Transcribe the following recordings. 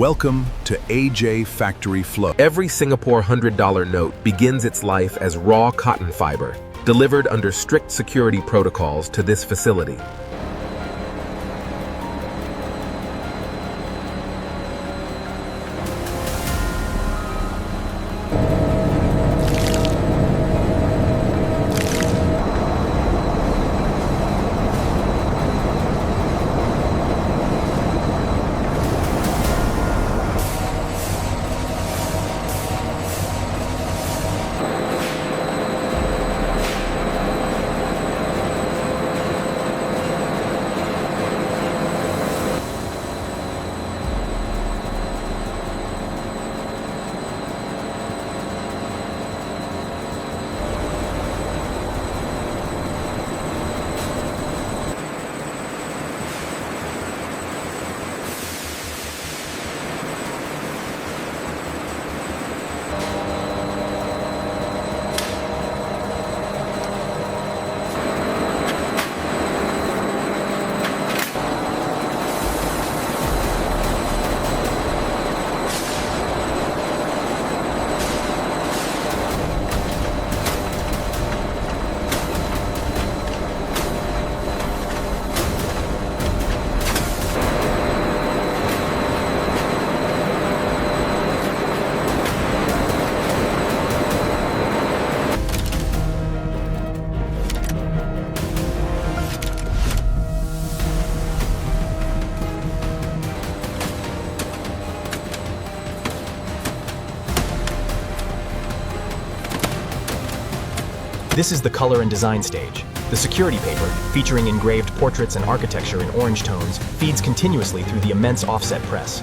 Welcome to AJ Factory Flow. Every Singapore $100 note begins its life as raw cotton fiber, delivered under strict security protocols to this facility. This is the color and design stage. The security paper, featuring engraved portraits and architecture in orange tones, feeds continuously through the immense offset press.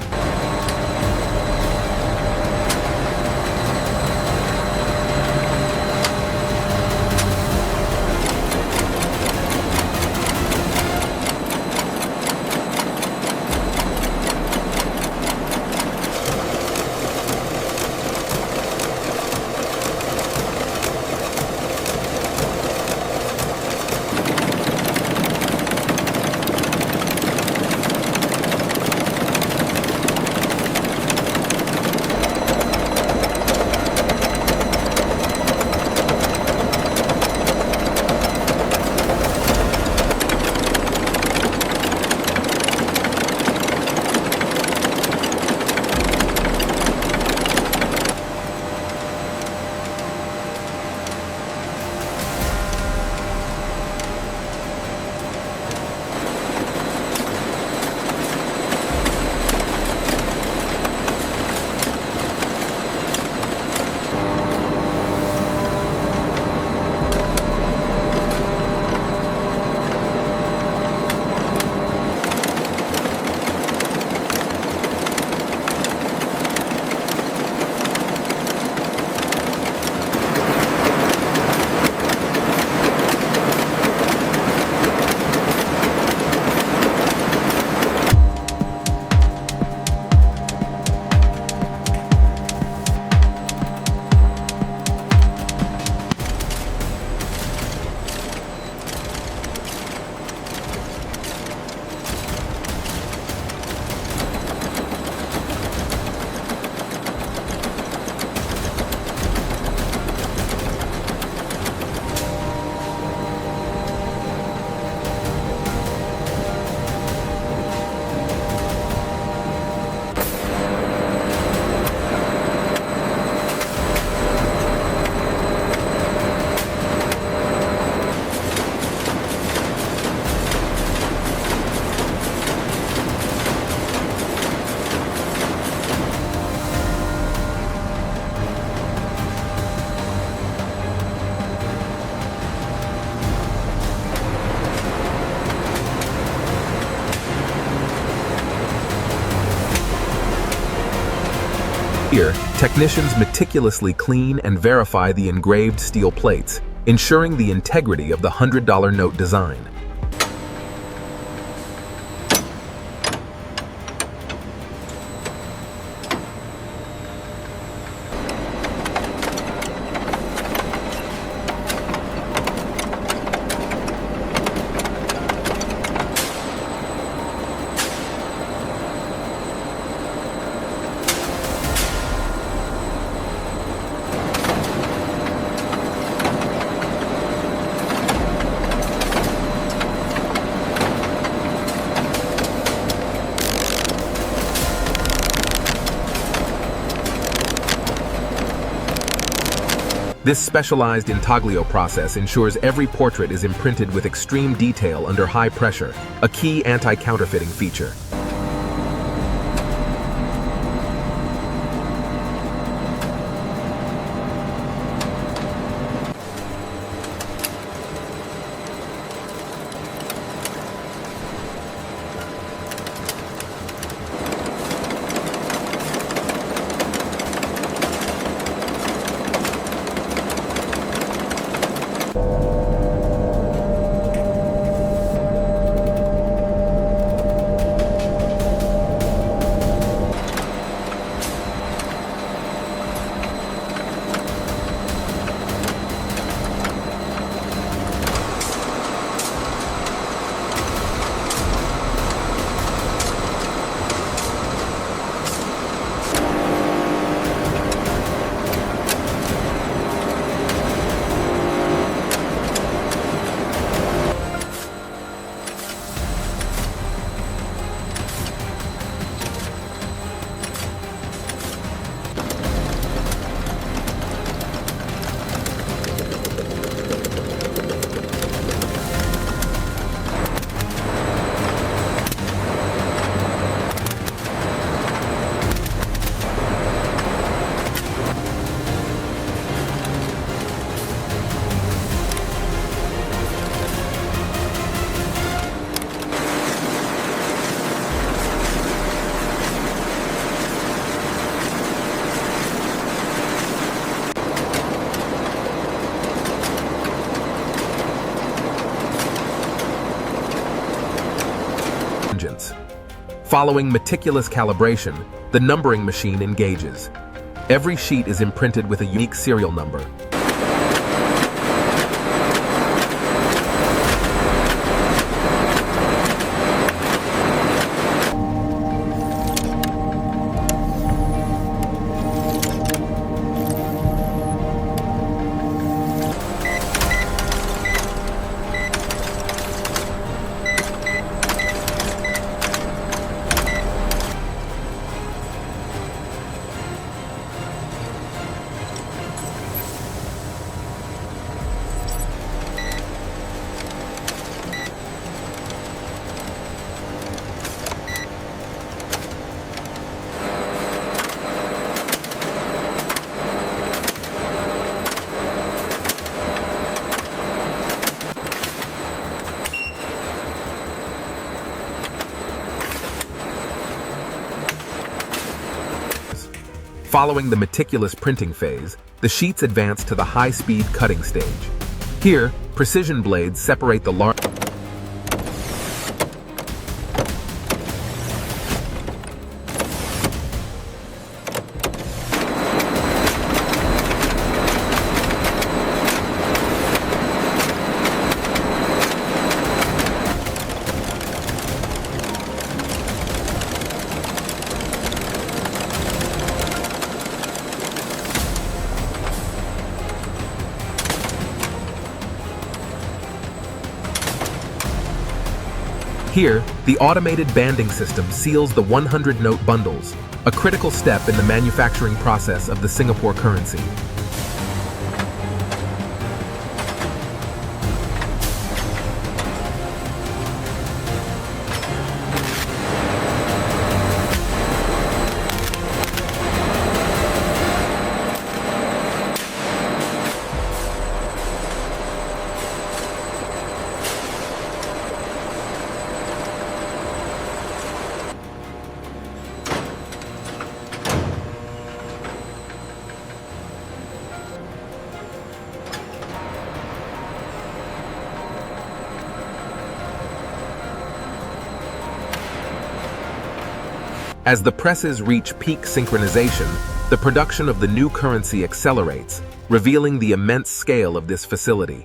Here, technicians meticulously clean and verify the engraved steel plates, ensuring the integrity of the $100 note design. This specialized Intaglio process ensures every portrait is imprinted with extreme detail under high pressure, a key anti-counterfeiting feature. Following meticulous calibration, the numbering machine engages. Every sheet is imprinted with a unique serial number. Following the meticulous printing phase, the sheets advance to the high-speed cutting stage. Here, precision blades separate the large Here, the automated banding system seals the 100-note bundles, a critical step in the manufacturing process of the Singapore currency. As the presses reach peak synchronization, the production of the new currency accelerates, revealing the immense scale of this facility.